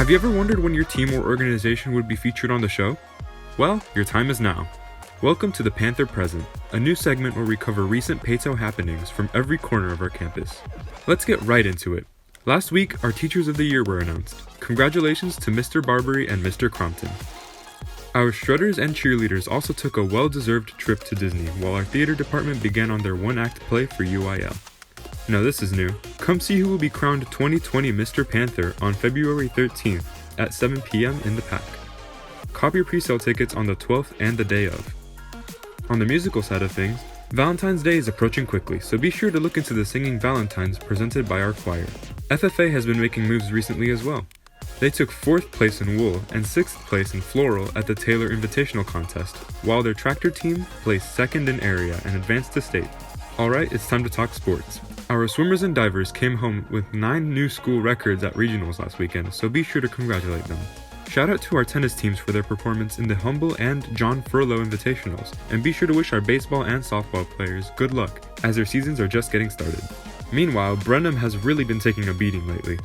Have you ever wondered when your team or organization would be featured on the show? Well, your time is now. Welcome to the Panther Present, a new segment where we cover recent Pato happenings from every corner of our campus. Let's get right into it. Last week, our Teachers of the Year were announced. Congratulations to Mr. Barbary and Mr. Crompton. Our Shredders and cheerleaders also took a well-deserved trip to Disney, while our theater department began on their one-act play for UIL. Now this is new. Come see who will be crowned 2020 Mr. Panther on February 13th at 7 p.m. in the Pack. Cop your pre-sale tickets on the 12th and the day of. On the musical side of things, Valentine's Day is approaching quickly, so be sure to look into the Singing Valentines presented by our choir. FFA has been making moves recently as well. They took 4th place in Wool and 6th place in Floral at the Taylor Invitational contest, while their tractor team placed 2nd in area and advanced to state. Alright, it's time to talk sports. Our swimmers and divers came home with 9 new school records at regionals last weekend, so be sure to congratulate them. Shout out to our tennis teams for their performance in the Humble and John Furlow Invitationals, and be sure to wish our baseball and softball players good luck, as their seasons are just getting started. Meanwhile, Brenham has really been taking a beating lately.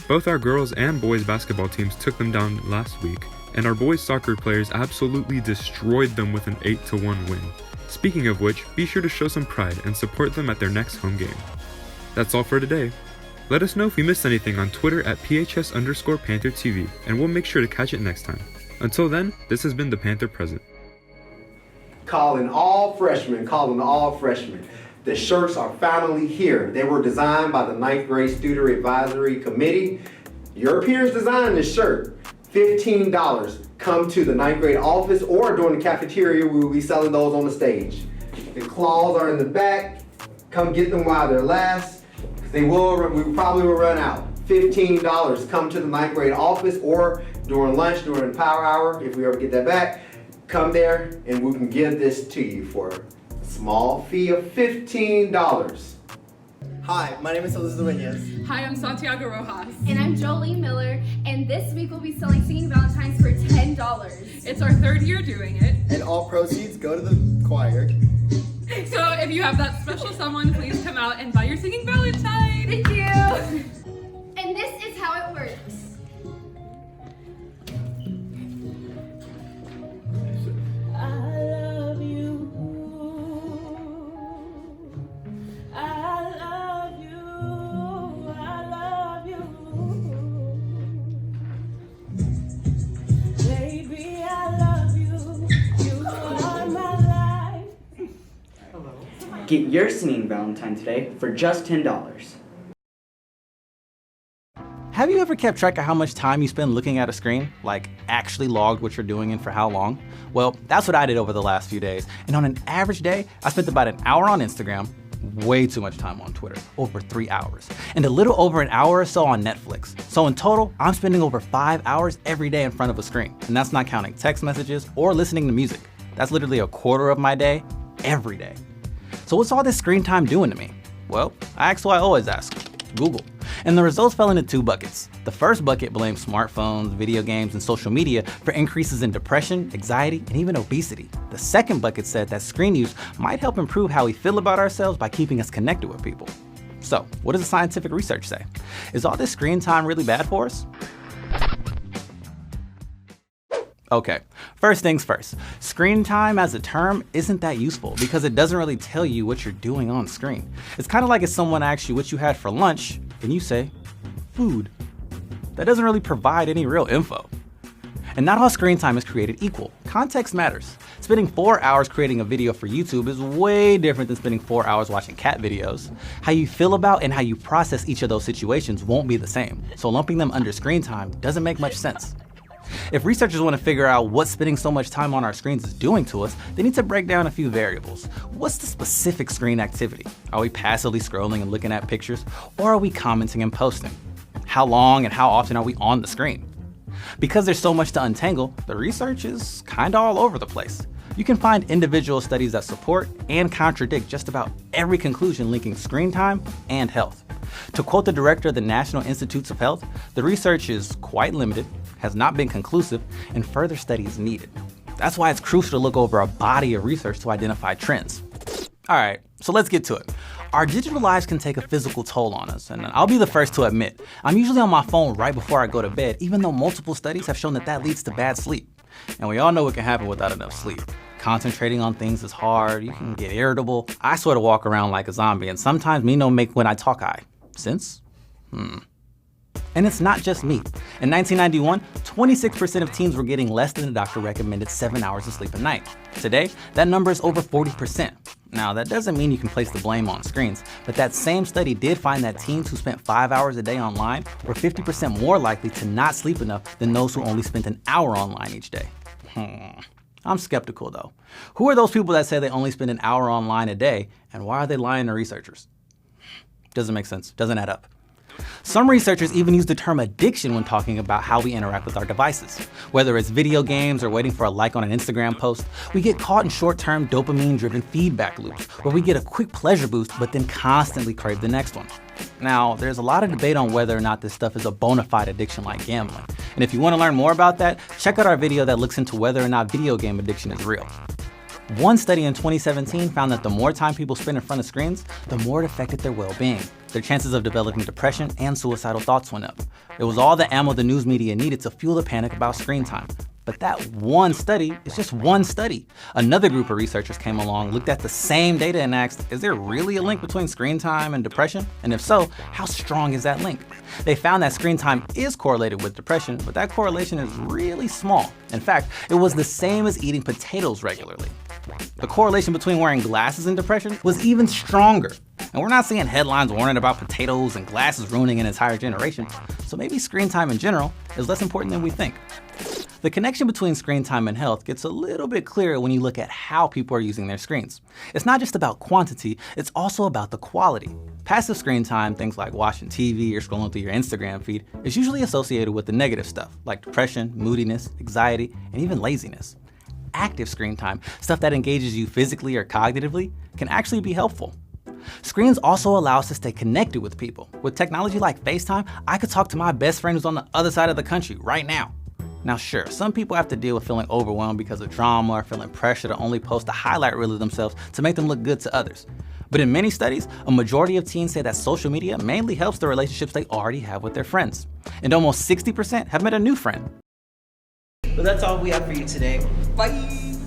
Both our girls and boys basketball teams took them down last week, and our boys soccer players absolutely destroyed them with an 8-1 win. Speaking of which, be sure to show some pride and support them at their next home game. That's all for today. Let us know if we missed anything on Twitter at PHS_Panther TV, and we'll make sure to catch it next time. Until then, this has been the Panther Present. Calling all freshmen. The shirts are finally here. They were designed by the 9th grade student advisory committee. Your peers designed this shirt. $15. Come to the 9th grade office or during the cafeteria. We will be selling those on the stage. The claws are in the back. Come get them while they're last. We probably will run out. $15. Come to the 9th grade office or during lunch, during the power hour, if we ever get that back. Come there and we can give this to you for a small fee of $15. Hi, my name is Elizabeth Duenas. Hi, I'm Santiago Rojas. And I'm Jolie Miller, and this week we'll be selling Singing Valentines for $10. It's our 3rd year doing it. And all proceeds go to the choir. So if you have that special someone, please come out and buy your Singing Valentine. Thank you. And this is how it works. I love you. I love you. I love you. Baby, I love you. You are my life. Get your Singing Valentine today for just $10. Have you ever kept track of how much time you spend looking at a screen? Like actually logged what you're doing and for how long? Well, that's what I did over the last few days. And on an average day, I spent about an hour on Instagram, way too much time on Twitter, over 3 hours, and a little over an hour or so on Netflix. So in total, I'm spending over 5 hours every day in front of a screen. And that's not counting text messages or listening to music. That's literally a quarter of my day, every day. So what's all this screen time doing to me? Well, I asked who I always ask, Google. And the results fell into 2 buckets. The first bucket blamed smartphones, video games, and social media for increases in depression, anxiety, and even obesity. The second bucket said that screen use might help improve how we feel about ourselves by keeping us connected with people. So, what does the scientific research say? Is all this screen time really bad for us? Okay, first things first. Screen time as a term isn't that useful because it doesn't really tell you what you're doing on screen. It's kind of like if someone asks you what you had for lunch, and you say, food. That doesn't really provide any real info. And not all screen time is created equal. Context matters. Spending 4 hours creating a video for YouTube is way different than spending 4 hours watching cat videos. How you feel about and how you process each of those situations won't be the same. So lumping them under screen time doesn't make much sense. If researchers want to figure out what spending so much time on our screens is doing to us, they need to break down a few variables. What's the specific screen activity? Are we passively scrolling and looking at pictures, or are we commenting and posting? How long and how often are we on the screen? Because there's so much to untangle, the research is kinda all over the place. You can find individual studies that support and contradict just about every conclusion linking screen time and health. To quote the director of the National Institutes of Health, the research is quite limited, has not been conclusive, and further study is needed. That's why it's crucial to look over a body of research to identify trends. All right, so let's get to it. Our digital lives can take a physical toll on us, and I'll be the first to admit, I'm usually on my phone right before I go to bed, even though multiple studies have shown that that leads to bad sleep. And we all know what can happen without enough sleep. Concentrating on things is hard, you can get irritable. I sort of walk around like a zombie, and sometimes me no make when I talk I. Sense? And it's not just me. In 1991, 26% of teens were getting less than the doctor recommended 7 hours of sleep a night. Today, that number is over 40%. Now, that doesn't mean you can place the blame on screens, but that same study did find that teens who spent 5 hours a day online were 50% more likely to not sleep enough than those who only spent an hour online each day. I'm skeptical though. Who are those people that say they only spend an hour online a day, and why are they lying to researchers? Doesn't make sense, doesn't add up. Some researchers even use the term addiction when talking about how we interact with our devices. Whether it's video games or waiting for a like on an Instagram post, we get caught in short-term dopamine-driven feedback loops where we get a quick pleasure boost but then constantly crave the next one. Now, there's a lot of debate on whether or not this stuff is a bona fide addiction like gambling. And if you want to learn more about that, check out our video that looks into whether or not video game addiction is real. One study in 2017 found that the more time people spend in front of screens, the more it affected their well-being. Their chances of developing depression and suicidal thoughts went up. It was all the ammo the news media needed to fuel the panic about screen time. But that one study is just one study. Another group of researchers came along, looked at the same data and asked, is there really a link between screen time and depression? And if so, how strong is that link? They found that screen time is correlated with depression, but that correlation is really small. In fact, it was the same as eating potatoes regularly. The correlation between wearing glasses and depression was even stronger. And we're not seeing headlines warning about potatoes and glasses ruining an entire generation, so maybe screen time in general is less important than we think. The connection between screen time and health gets a little bit clearer when you look at how people are using their screens. It's not just about quantity, it's also about the quality. Passive screen time, things like watching TV or scrolling through your Instagram feed, is usually associated with the negative stuff, like depression, moodiness, anxiety, and even laziness. Active screen time, stuff that engages you physically or cognitively, can actually be helpful. Screens also allow us to stay connected with people. With technology like FaceTime, I could talk to my best friend who's on the other side of the country right now. Now sure, some people have to deal with feeling overwhelmed because of drama or feeling pressure to only post a highlight reel of themselves to make them look good to others. But in many studies, a majority of teens say that social media mainly helps the relationships they already have with their friends. And almost 60% have met a new friend. But that's all we have for you today. Bye!